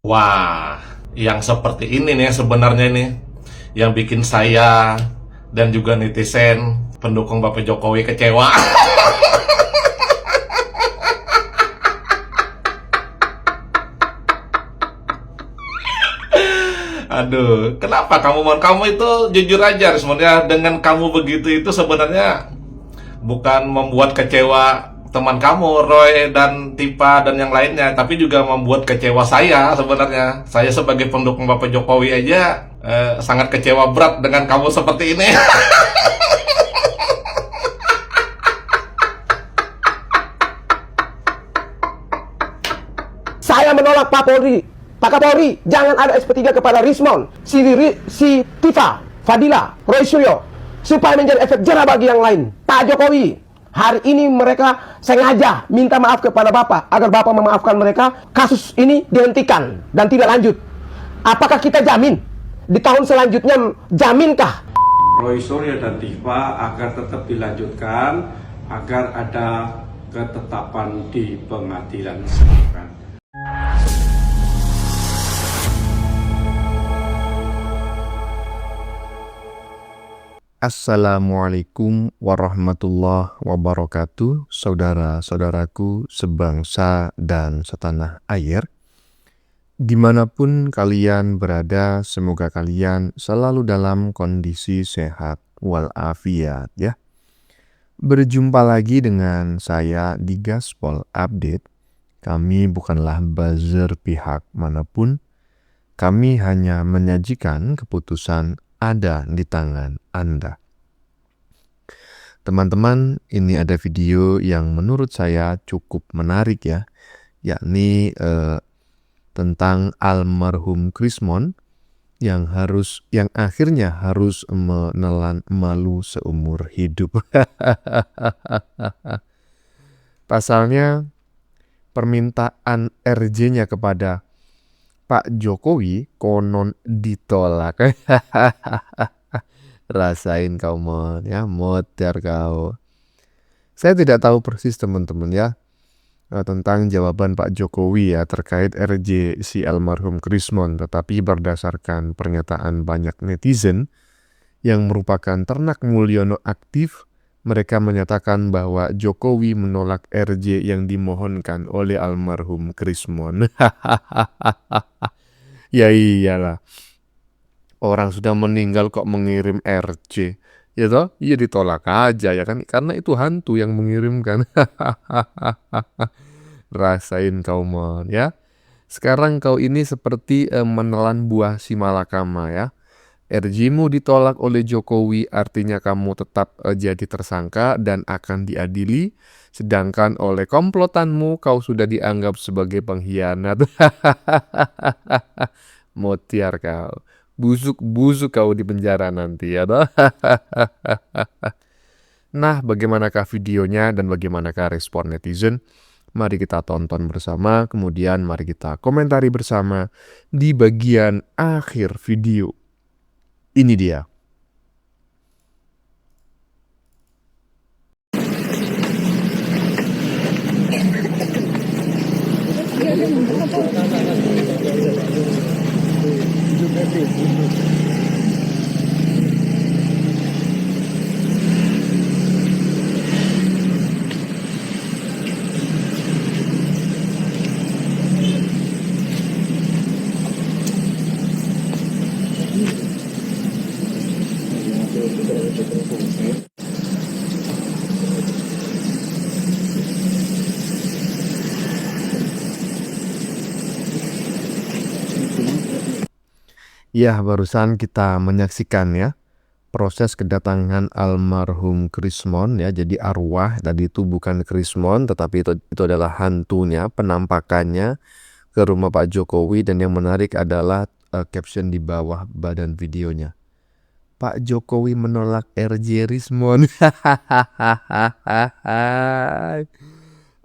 Wah, yang seperti ini nih sebenarnya nih yang bikin saya dan juga netizen pendukung Bapak Jokowi kecewa. Aduh, kenapa kamu itu jujur aja, sebenarnya dengan kamu begitu itu sebenarnya bukan membuat kecewa teman kamu Roy dan Tipa dan yang lainnya, tapi juga membuat kecewa saya sebenarnya. Saya sebagai pendukung Bapak Jokowi aja sangat kecewa berat dengan kamu seperti ini. Saya menolak Pak Polri. Pak Kapolri, jangan ada SP3 kepada Rismon, si Tifa, Fadila, Roy Suryo, supaya menjadi efek jerah bagi yang lain. Pak Jokowi, hari ini mereka sengaja minta maaf kepada Bapak, agar Bapak memaafkan mereka, kasus ini dihentikan dan tidak lanjut. Apakah kita jamin? Di tahun selanjutnya, jaminkah Roy Suryo dan Tifa agar tetap dilanjutkan, agar ada ketetapan di pengadilan misalkan. Assalamualaikum warahmatullahi wabarakatuh, saudara-saudaraku sebangsa dan setanah air. Dimanapun kalian berada, semoga kalian selalu dalam kondisi sehat walafiat ya. Berjumpa lagi dengan saya di Gaspol Update. Kami bukanlah buzzer pihak manapun. Kami hanya menyajikan keputusan ada di tangan Anda. Teman-teman, ini ada video yang menurut saya cukup menarik ya, yakni tentang almarhum Krismon yang akhirnya harus menelan malu seumur hidup. Pasalnya permintaan RJ-nya kepada Pak Jokowi konon ditolak. Rasain kau mon ya, motor kau. Saya tidak tahu persis teman-teman ya tentang jawaban Pak Jokowi ya terkait RJ si almarhum Krismon, tetapi berdasarkan pernyataan banyak netizen yang merupakan ternak Mulyono aktif, mereka menyatakan bahwa Jokowi menolak RJ yang dimohonkan oleh almarhum Krismon. Ya iyalah, orang sudah meninggal kok mengirim RJ, ya toh? Iya ditolak aja ya kan, karena itu hantu yang mengirimkan. Rasain kau mon ya. Sekarang kau ini seperti menelan buah si malakama ya. RJ-mu ditolak oleh Jokowi, artinya kamu tetap jadi tersangka dan akan diadili, sedangkan oleh komplotanmu kau sudah dianggap sebagai pengkhianat. Motiar kau, busuk kau di penjara nanti ya toh. Nah, bagaimanakah videonya dan bagaimanakah respon netizen? Mari kita tonton bersama, kemudian mari kita komentari bersama di bagian akhir video. Ini dia. Ya, barusan kita menyaksikan ya proses kedatangan almarhum Krismon ya. Jadi arwah tadi itu bukan Krismon, tetapi itu adalah hantunya, penampakannya ke rumah Pak Jokowi. Dan yang menarik adalah caption di bawah badan videonya. Pak Jokowi menolak RJ Rismon.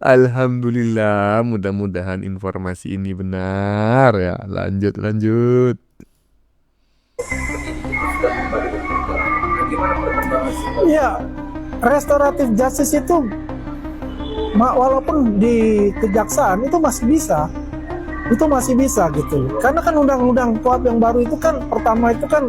Alhamdulillah, mudah-mudahan informasi ini benar ya. Lanjut. Ya, restoratif justice itu walaupun di kejaksaan itu masih bisa itu masih bisa gitu. Karena kan undang-undang KUHP yang baru itu kan pertama itu kan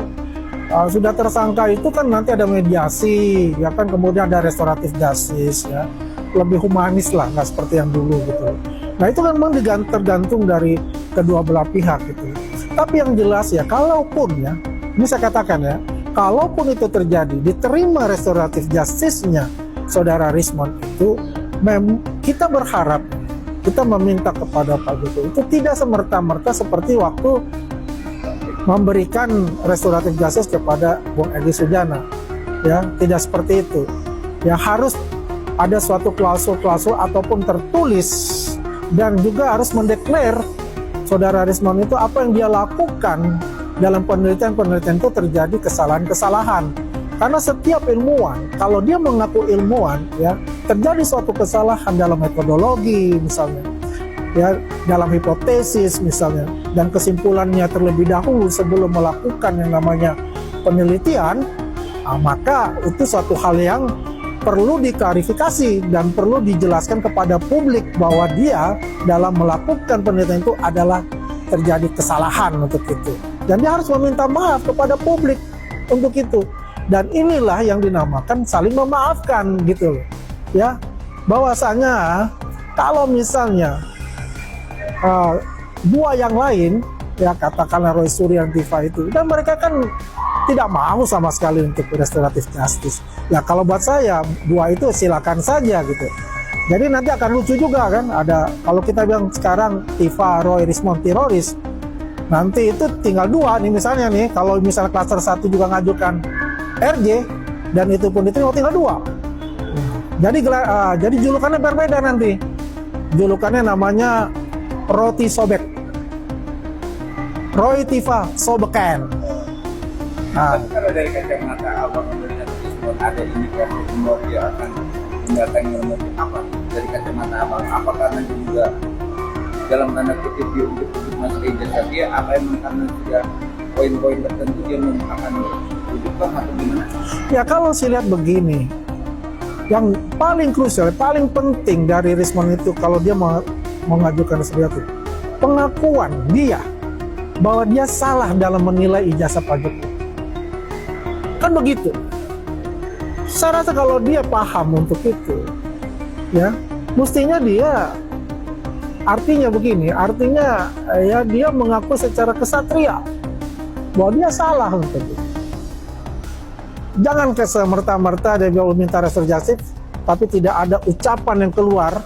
sudah tersangka itu kan nanti ada mediasi, ya kan, kemudian ada restoratif justice, ya, lebih humanis lah, nggak seperti yang dulu gitu. Nah itu kan memang tergantung dari kedua belah pihak gitu. Tapi yang jelas ya, kalaupun ya, ini saya katakan ya, kalaupun itu terjadi, diterima restoratif justice-nya Saudara Rismon itu, kita berharap, kita meminta kepada Pak Jokowi itu tidak semerta-merta seperti waktu memberikan restoratif justice kepada Bung Egy Sujana, ya, tidak seperti itu. Ya harus ada suatu klausul-klausul ataupun tertulis, dan juga harus mendeklar Saudara Rismon itu apa yang dia lakukan dalam penelitian itu terjadi kesalahan-kesalahan. Karena setiap ilmuwan, kalau dia mengaku ilmuwan, ya, terjadi suatu kesalahan dalam metodologi misalnya, ya, dalam hipotesis misalnya, dan kesimpulannya terlebih dahulu sebelum melakukan yang namanya penelitian, maka itu suatu hal yang perlu diklarifikasi dan perlu dijelaskan kepada publik bahwa dia dalam melakukan penelitian itu adalah terjadi kesalahan untuk itu. Dan dia harus meminta maaf kepada publik untuk itu. Dan inilah yang dinamakan saling memaafkan gitu loh. Ya, bahwasanya kalau misalnya dua yang lain, ya katakanlah Roy Suryo dan Tifa itu, dan mereka kan tidak mau sama sekali untuk restoratif justice. Ya kalau buat saya dua itu silakan saja gitu. Jadi nanti akan lucu juga kan, ada kalau kita bilang sekarang Tifa, Roy, Rismon teroris, nanti itu tinggal dua nih misalnya nih, kalau misalnya klaster 1 juga ngajukan RJ dan itu pun diterima, tinggal dua. Jadi julukannya berbeda nanti. Julukannya namanya Roti Sobek. Roy Tifa Sobekan. Nah, kalau dari kacamata abang melihat Rismon ada indikasi bahwa dia akan mendatangi lembaga apa? Dari kacamata abang, apakah nanti juga dalam tanda kutip dia untuk masuk ijazah dia, apa yang karena sudah poin-poin tertentu dia akan wujudkan atau gimana? Ya kalau saya lihat begini, yang paling krusial, paling penting dari Rismon itu kalau dia mengajukan sesuatu, pengakuan dia bahwa dia salah dalam menilai ijazah Pak Jokowi. Kan begitu. Saya rasa kalau dia paham untuk itu, ya, mestinya dia artinya begini, artinya ya dia mengaku secara kesatria bahwa dia salah untuk itu. Jangan kesemerta-merta dia minta restoratif justice, tapi tidak ada ucapan yang keluar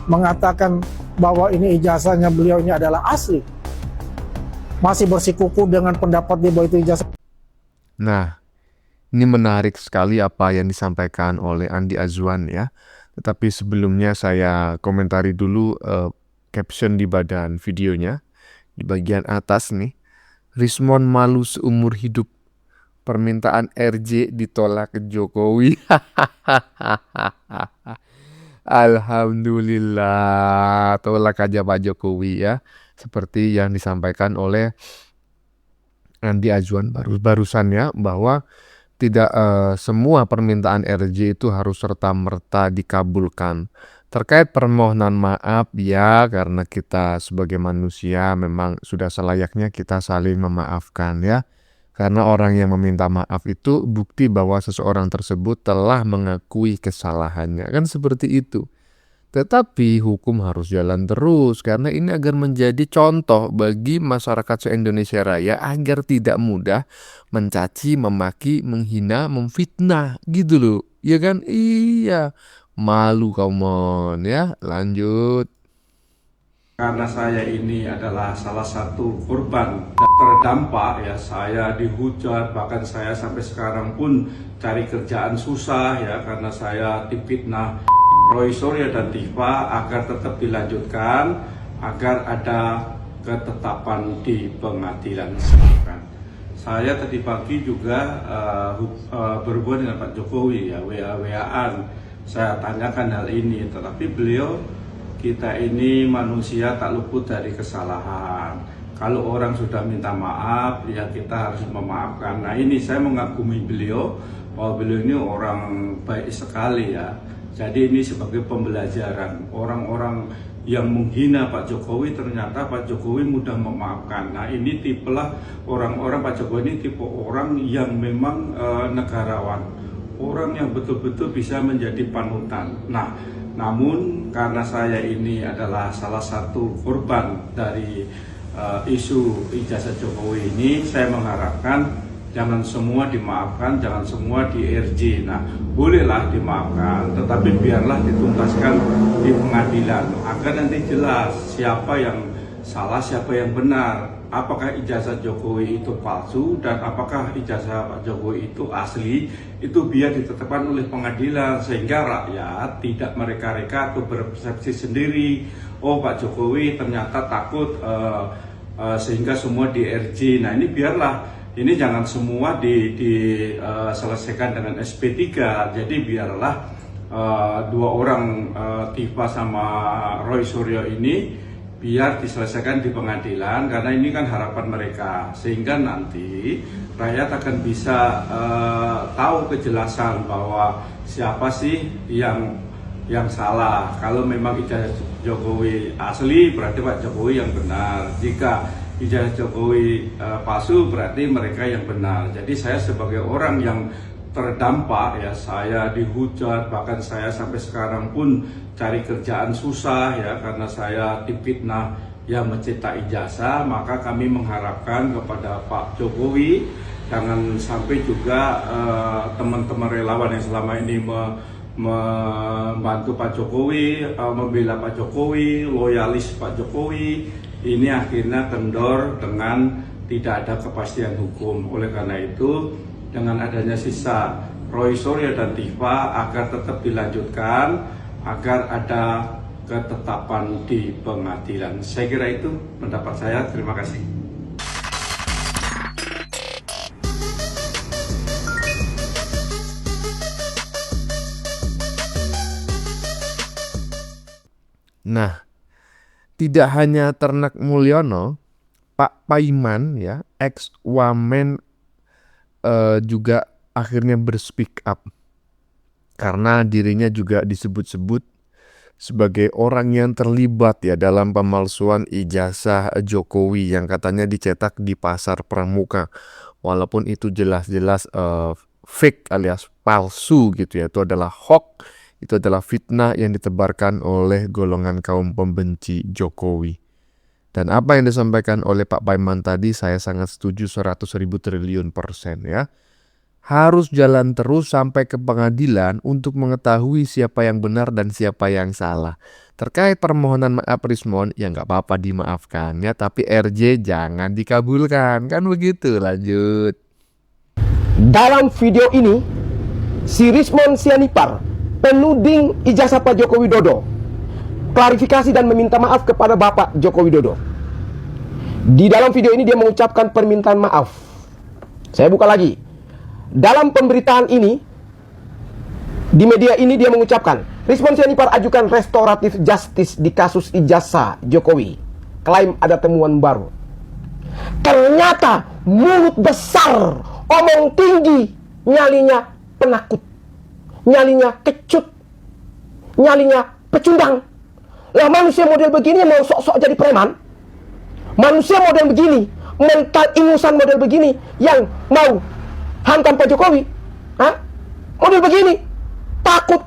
mengatakan bahwa ini ijazahnya beliau ini adalah asli. Masih bersikukuh dengan pendapat dia bahwa itu ijazah. Nah, ini menarik sekali apa yang disampaikan oleh Andi Azwan ya. Tetapi sebelumnya saya komentari dulu caption di badan videonya. Di bagian atas nih, Rismon malu seumur hidup. Permintaan RJ ditolak Jokowi. Alhamdulillah, tolak aja Pak Jokowi ya. Seperti yang disampaikan oleh Andi Azwan barusan ya, bahwa tidak semua permintaan RJ itu harus serta-merta dikabulkan. Terkait permohonan maaf ya, karena kita sebagai manusia memang sudah selayaknya kita saling memaafkan ya. Karena orang yang meminta maaf itu bukti bahwa seseorang tersebut telah mengakui kesalahannya. Kan seperti itu. Tetapi hukum harus jalan terus karena ini agar menjadi contoh bagi masyarakat se-Indonesia Raya agar tidak mudah mencaci, memaki, menghina, memfitnah gitu loh. Ya kan? Iya. Malu kamu ya. Lanjut. Karena saya ini adalah salah satu korban terdampak ya, saya dihujat, bahkan saya sampai sekarang pun cari kerjaan susah ya, karena saya difitnah Roy Suryo dan Tifa agar tetap dilanjutkan, agar ada ketetapan di pengadilan. Saya tadi pagi juga berhubungan dengan Pak Jokowi ya, WA-WA-an. Saya tanyakan hal ini, tetapi beliau, kita ini manusia tak luput dari kesalahan. Kalau orang sudah minta maaf, ya kita harus memaafkan. Nah ini saya mengagumi beliau, bahwa beliau ini orang baik sekali ya. Jadi ini sebagai pembelajaran. Orang-orang yang menghina Pak Jokowi ternyata Pak Jokowi mudah memaafkan. Nah ini tipelah orang-orang, Pak Jokowi ini tipe orang yang memang negarawan, orang yang betul-betul bisa menjadi panutan. Nah namun karena saya ini adalah salah satu korban dari isu ijazah Jokowi ini, saya mengharapkan jangan semua dimaafkan, jangan semua di RJ. Nah, bolehlah dimaafkan, tetapi biarlah dituntaskan di pengadilan agar nanti jelas siapa yang salah, siapa yang benar. Apakah ijazah Jokowi itu palsu dan apakah ijazah Pak Jokowi itu asli, itu biar ditetapkan oleh pengadilan sehingga rakyat tidak mereka-reka atau berpersepsi sendiri. Oh, Pak Jokowi ternyata takut sehingga semua di RJ. Nah, ini biarlah. Ini jangan semua diselesaikan dengan SP3. Jadi biarlah dua orang Tifa sama Roy Suryo ini biar diselesaikan di pengadilan, karena ini kan harapan mereka, sehingga nanti rakyat akan bisa tahu kejelasan bahwa siapa sih yang salah. Kalau memang ijazah Jokowi asli berarti Pak Jokowi yang benar. Jika ijazah Jokowi palsu berarti mereka yang benar. Jadi saya sebagai orang yang terdampak, ya, saya dihujat, bahkan saya sampai sekarang pun cari kerjaan susah ya karena saya difitnah yang mencetak ijazah. Maka kami mengharapkan kepada Pak Jokowi jangan sampai juga teman-teman relawan yang selama ini membantu Pak Jokowi, membela Pak Jokowi, loyalis Pak Jokowi, ini akhirnya kendor dengan tidak ada kepastian hukum. Oleh karena itu, dengan adanya sisa Roy Suryo dan Tifa agar tetap dilanjutkan, agar ada ketetapan di pengadilan. Saya kira itu pendapat saya. Terima kasih. Nah, tidak hanya Ternak Mulyono, Pak Paiman ya, ex-wamen juga akhirnya berspeak up karena dirinya juga disebut-sebut sebagai orang yang terlibat ya dalam pemalsuan ijazah Jokowi yang katanya dicetak di Pasar Pramuka, walaupun itu jelas-jelas fake alias palsu gitu ya. Itu adalah hoax, itu adalah fitnah yang ditebarkan oleh golongan kaum pembenci Jokowi. Dan apa yang disampaikan oleh Pak Paiman tadi saya sangat setuju 100.000 triliun persen ya. Harus jalan terus sampai ke pengadilan untuk mengetahui siapa yang benar dan siapa yang salah. Terkait permohonan maaf Rismon, ya nggak apa-apa dimaafkan ya, tapi RJ jangan dikabulkan, kan begitu. Lanjut. Dalam video ini, si Rismon Sianipar, penuding ijazah Pak Joko Widodo, klarifikasi dan meminta maaf kepada Bapak Joko Widodo. Di dalam video ini dia mengucapkan permintaan maaf. Saya buka lagi. Dalam pemberitaan ini, di media ini dia mengucapkan, Rismon Sianipar ajukan restoratif justice di kasus ijazah Jokowi. Klaim ada temuan baru. Ternyata mulut besar, omong tinggi, nyalinya penakut, nyalinya kecut, nyalinya pecundang. Lah manusia model begini mau sok-sok jadi preman? Manusia model begini, mental ingusan model begini yang mau hantam Pak Jokowi? Hah? Model begini, takut.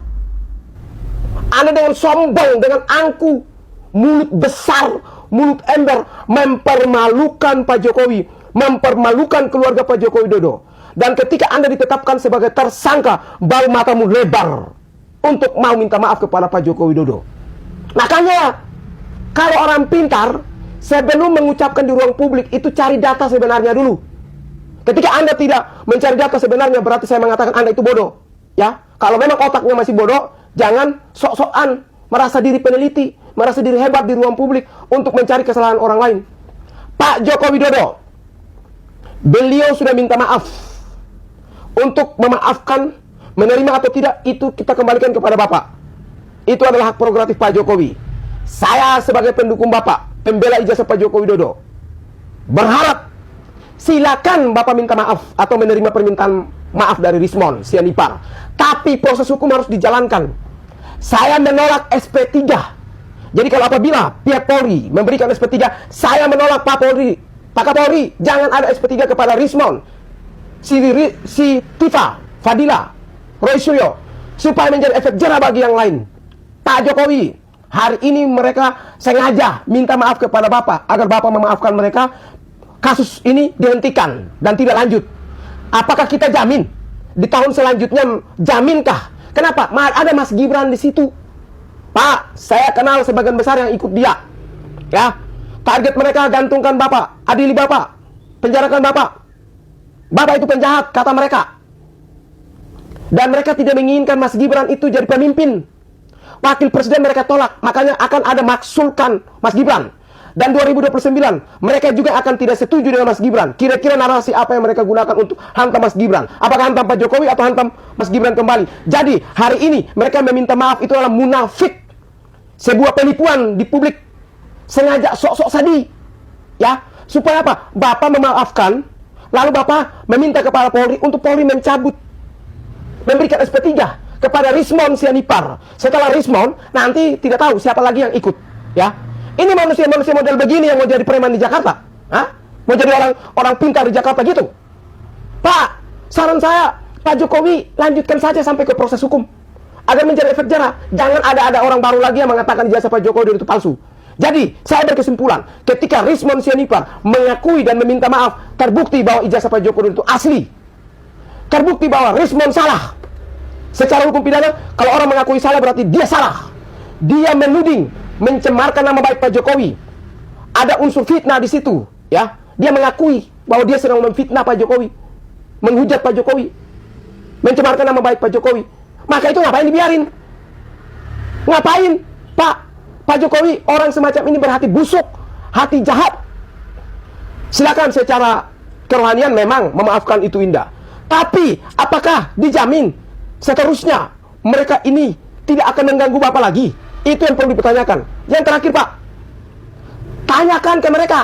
Anda dengan sombong, dengan angku, mulut besar, mulut ember, mempermalukan Pak Jokowi, mempermalukan keluarga Pak Joko Widodo. Dan ketika Anda ditetapkan sebagai tersangka, baru matamu lebar untuk mau minta maaf kepada Pak Joko Widodo. Makanya, kalau orang pintar, sebelum mengucapkan di ruang publik, itu cari data sebenarnya dulu. Ketika Anda tidak mencari data sebenarnya, berarti saya mengatakan Anda itu bodoh. Ya, kalau memang otaknya masih bodoh, jangan sok-sokan merasa diri peneliti, merasa diri hebat di ruang publik untuk mencari kesalahan orang lain. Pak Joko Widodo, beliau sudah minta maaf. Untuk memaafkan, menerima atau tidak, itu kita kembalikan kepada Bapak. Itu adalah hak prerogatif Pak Jokowi. Saya sebagai pendukung Bapak, pembela ijazah Pak Joko Widodo, berharap silakan Bapak minta maaf atau menerima permintaan maaf dari Rismon Sianipar. Tapi proses hukum harus dijalankan. Saya menolak SP3. Jadi kalau apabila pihak Polri memberikan SP3, saya menolak Pak Kapolri, jangan ada SP3 kepada Rismon, si Tifa, Fadila, Roy Suryo, supaya menjadi efek jerah bagi yang lain. Pak Jokowi, hari ini mereka sengaja minta maaf kepada Bapak agar Bapak memaafkan mereka, kasus ini dihentikan dan tidak lanjut. Apakah kita jamin di tahun selanjutnya, jaminkah? Kenapa? Ada Mas Gibran di situ. Pak, saya kenal sebagian besar yang ikut dia. Ya, target mereka gantungkan Bapak, adili Bapak, penjarakan Bapak. Bapak itu penjahat, kata mereka. Dan mereka tidak menginginkan Mas Gibran itu jadi pemimpin. Wakil Presiden mereka tolak, makanya akan ada maksulkan Mas Gibran. Dan 2029, mereka juga akan tidak setuju dengan Mas Gibran. Kira-kira narasi apa yang mereka gunakan untuk hantam Mas Gibran? Apakah hantam Pak Jokowi atau hantam Mas Gibran kembali? Jadi, hari ini mereka meminta maaf itu adalah munafik. Sebuah penipuan di publik. Sengaja sok-sok sadi. Ya, supaya apa? Bapak memaafkan, lalu Bapak meminta kepada Polri untuk Polri mencabut, memberikan SP3 kepada Rismon Sianipar. Setelah Rismon, nanti tidak tahu siapa lagi yang ikut. Ya, ini manusia-manusia model begini yang mau jadi preman di Jakarta. Hah? Mau jadi orang pintar di Jakarta gitu. Pak, saran saya, Pak Jokowi lanjutkan saja sampai ke proses hukum agar menjadi efek jerah. Jangan ada orang baru lagi yang mengatakan ijazah Pak Jokowi itu palsu. Jadi, saya berkesimpulan, ketika Rismon Sianipar mengakui dan meminta maaf, terbukti bahwa ijazah Pak Jokowi itu asli. Terbukti bahwa Rismon salah. Secara hukum pidana, kalau orang mengakui salah berarti dia salah. Dia menuding, mencemarkan nama baik Pak Jokowi. Ada unsur fitnah di situ, ya. Dia mengakui bahwa dia sedang memfitnah Pak Jokowi, menghujat Pak Jokowi, mencemarkan nama baik Pak Jokowi. Maka itu ngapain dibiarin? Ngapain? Pak Jokowi orang semacam ini berhati busuk, hati jahat. Silakan secara kerohanian memang memaafkan itu indah. Tapi apakah dijamin seterusnya mereka ini tidak akan mengganggu Bapak lagi? Itu yang perlu dipertanyakan. Yang terakhir, Pak, tanyakan ke mereka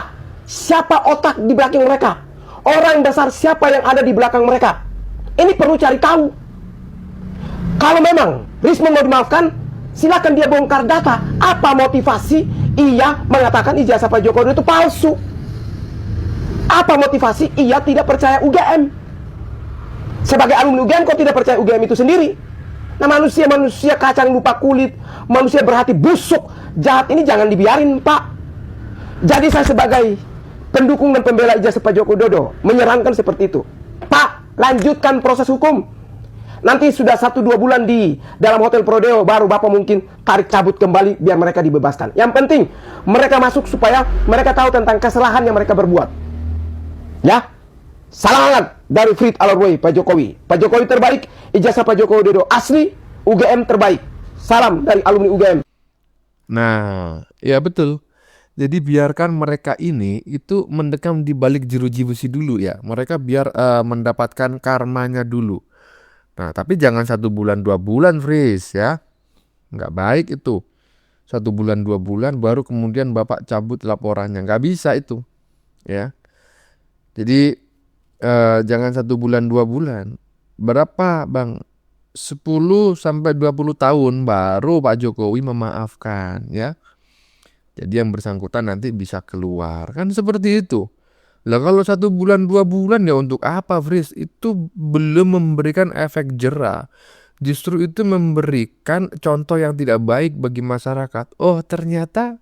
siapa otak di belakang mereka, orang dasar siapa yang ada di belakang mereka. Ini perlu cari tahu. Kalau memang Rismon mau dimaafkan, silakan dia bongkar data. Apa motivasi ia mengatakan ijazah Pak Jokowi itu palsu? Apa motivasi ia tidak percaya UGM? Sebagai alumni UGM, kok tidak percaya UGM itu sendiri? Nah, manusia kacang lupa kulit, manusia berhati busuk, jahat ini jangan dibiarin, Pak. Jadi saya sebagai pendukung dan pembela ijazah Pak Joko Widodo menyarankan seperti itu. Pak, lanjutkan proses hukum. Nanti sudah 1-2 bulan di dalam Hotel Prodeo, baru Bapak mungkin tarik cabut kembali biar mereka dibebaskan. Yang penting mereka masuk supaya mereka tahu tentang kesalahan yang mereka berbuat. Ya, salam hangat dari Frit Alorway Pak Jokowi. Pak Jokowi terbaik, ijazah Pak Joko Widodo asli, UGM terbaik. Salam dari alumni UGM. Nah, ya betul. Jadi biarkan mereka ini itu mendekam di balik jeruji besi dulu ya. Mereka biar mendapatkan karmanya dulu. Nah, tapi jangan 1 bulan 2 bulan, Fris ya. Nggak baik itu. 1 bulan 2 bulan baru kemudian Bapak cabut laporannya. Nggak bisa itu. Ya. Jadi jangan 1 bulan 2 bulan. Berapa, Bang? 10 sampai 20 tahun baru Pak Jokowi memaafkan ya. Jadi yang bersangkutan nanti bisa keluar. Kan seperti itu. Lah kalau 1 bulan 2 bulan ya untuk apa, Fris? Itu belum memberikan efek jerah. Justru itu memberikan contoh yang tidak baik bagi masyarakat. Oh, ternyata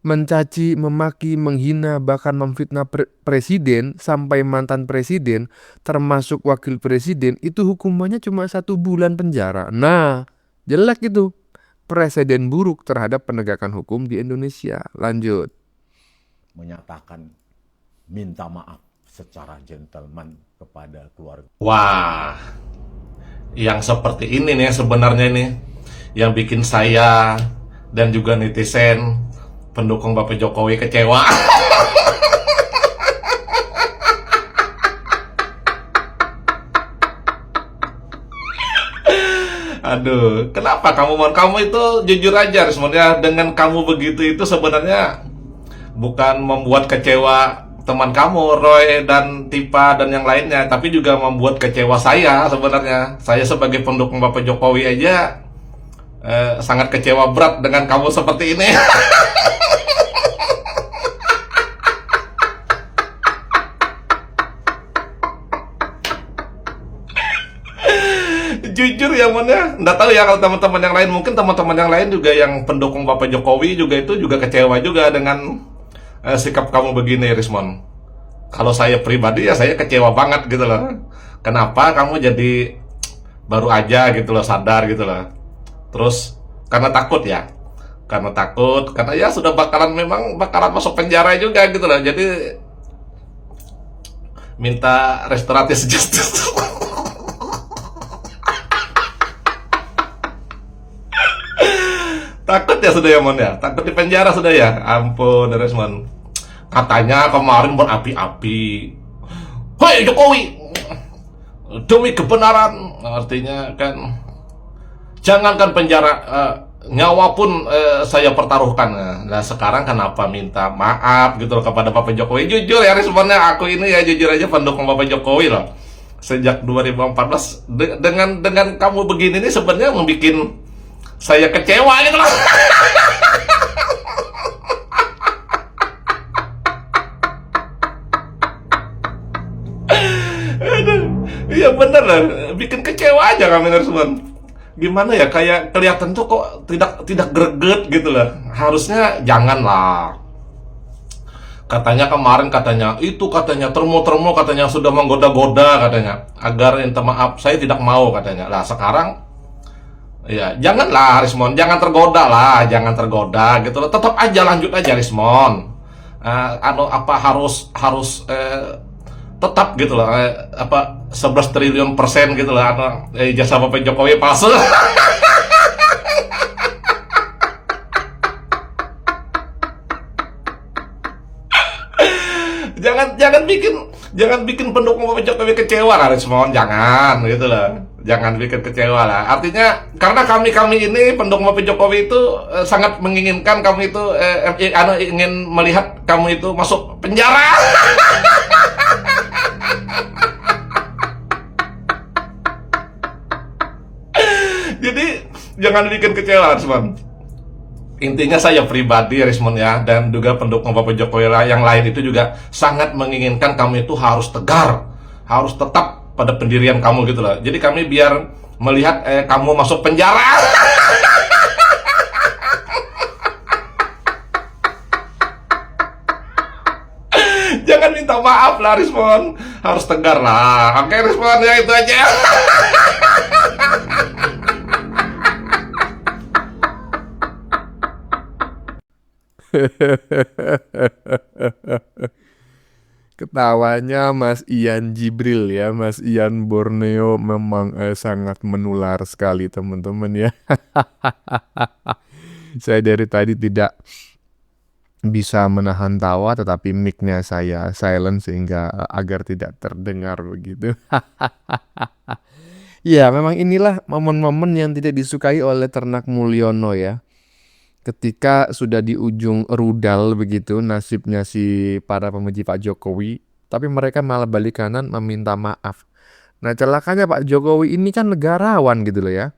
mencaci, memaki, menghina, bahkan memfitnah presiden sampai mantan presiden, termasuk wakil presiden, itu hukumannya cuma 1 bulan penjara. Nah, jelek itu. Presiden buruk terhadap penegakan hukum di Indonesia. Lanjut. Menyatakan minta maaf secara gentleman kepada keluarga. Wah, yang seperti ini nih sebenarnya nih yang bikin saya dan juga netizen pendukung Bapak Jokowi kecewa. Aduh, kenapa kamu itu jujur aja sebenarnya, dengan kamu begitu itu sebenarnya bukan membuat kecewa teman kamu, Roy dan Tipa dan yang lainnya, tapi juga membuat kecewa saya sebenarnya. Saya sebagai pendukung Bapak Jokowi aja sangat kecewa berat dengan kamu seperti ini. Jujur ya Mon ya, nggak tahu ya kalau teman-teman yang lain, mungkin teman-teman yang lain juga yang pendukung Bapak Jokowi juga itu juga kecewa juga dengan sikap kamu begini, Rismon. Kalau saya pribadi ya saya kecewa banget gitu loh. Kenapa kamu jadi baru aja gitu loh sadar gitu loh. Terus karena takut ya, karena ya sudah memang bakalan masuk penjara juga gitu loh. Jadi minta restoratif justice. Takut ya sudah ya Mon ya, takut di penjara sudah ya. Ampun Rismon. Katanya kemarin berapi-api. Hei Jokowi, demi kebenaran, artinya kan jangankan penjara, nyawa pun saya pertaruhkan. Nah sekarang kenapa minta maaf gitu loh kepada Bapak Jokowi? Jujur ya Rismonnya, aku ini ya jujur aja pendukung Bapak Jokowi loh. Sejak 2014 dengan kamu begini nih sebenarnya membuat saya kecewa gitu loh. Iya bener lah, bikin kecewa aja kami Rismon. Gimana ya, kayak kelihatan tuh kok tidak greget gitu lah. Harusnya janganlah. Katanya kemarin katanya termo katanya sudah menggoda-goda katanya agar minta maaf, saya tidak mau katanya. Lah sekarang ya janganlah Rismon, jangan tergoda gitu loh. Tetap aja lanjut aja Rismon. Harus tetap gitu loh, 11 triliun persen gitu loh, jasa Bapak Jokowi palsu. jangan bikin pendukung Bapak Jokowi kecewa lah Rismon, jangan gitu loh. Jangan bikin kecewa lah. Artinya karena kami ini pendukung Bapak Jokowi itu sangat menginginkan kamu itu ingin melihat kamu itu masuk penjara. Jadi jangan bikin kecewa Rismon. Intinya saya pribadi Rismon ya, dan juga pendukung Bapak Jokowi yang lain itu juga sangat menginginkan kamu itu harus tegar, harus tetap pada pendirian kamu gitu loh. Jadi kami biar melihat kamu masuk penjara. Jangan minta maaf lah Rismon, harus tegar lah. Oke Rismon ya, itu aja. Ketawanya Mas Ian Jibril ya, Mas Ian Borneo memang sangat menular sekali teman-teman ya. Saya dari tadi tidak bisa menahan tawa, tetapi mic-nya saya silent sehingga agar tidak terdengar begitu. Ya, memang inilah momen-momen yang tidak disukai oleh Ternak Mulyono ya. Ketika sudah di ujung rudal begitu nasibnya si para pemuji Pak Jokowi, tapi mereka malah balik kanan meminta maaf. Nah celakanya Pak Jokowi ini kan negarawan gitu loh ya,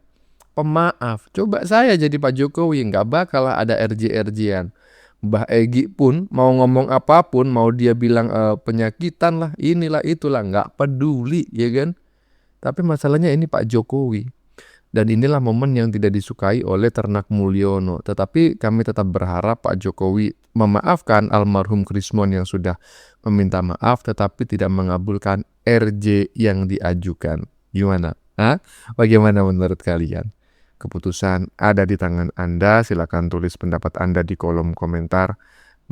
pemaaf. Coba saya jadi Pak Jokowi, nggak bakal ada RJ-RJ-an. Mbah Egi pun mau ngomong apapun, mau dia bilang penyakitan lah, inilah itulah, nggak peduli ya kan. Tapi masalahnya ini Pak Jokowi. Dan inilah momen yang tidak disukai oleh Ternak Mulyono. Tetapi kami tetap berharap Pak Jokowi memaafkan almarhum Krismon yang sudah meminta maaf tetapi tidak mengabulkan RJ yang diajukan. Gimana? Bagaimana menurut kalian? Keputusan ada di tangan Anda. Silakan tulis pendapat Anda di kolom komentar.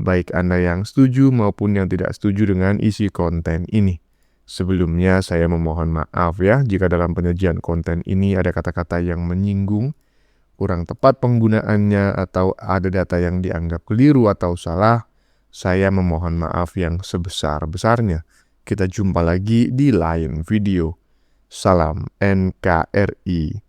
Baik Anda yang setuju maupun yang tidak setuju dengan isi konten ini. Sebelumnya saya memohon maaf ya jika dalam penyajian konten ini ada kata-kata yang menyinggung, kurang tepat penggunaannya, atau ada data yang dianggap keliru atau salah. Saya memohon maaf yang sebesar-besarnya. Kita jumpa lagi di lain video. Salam NKRI.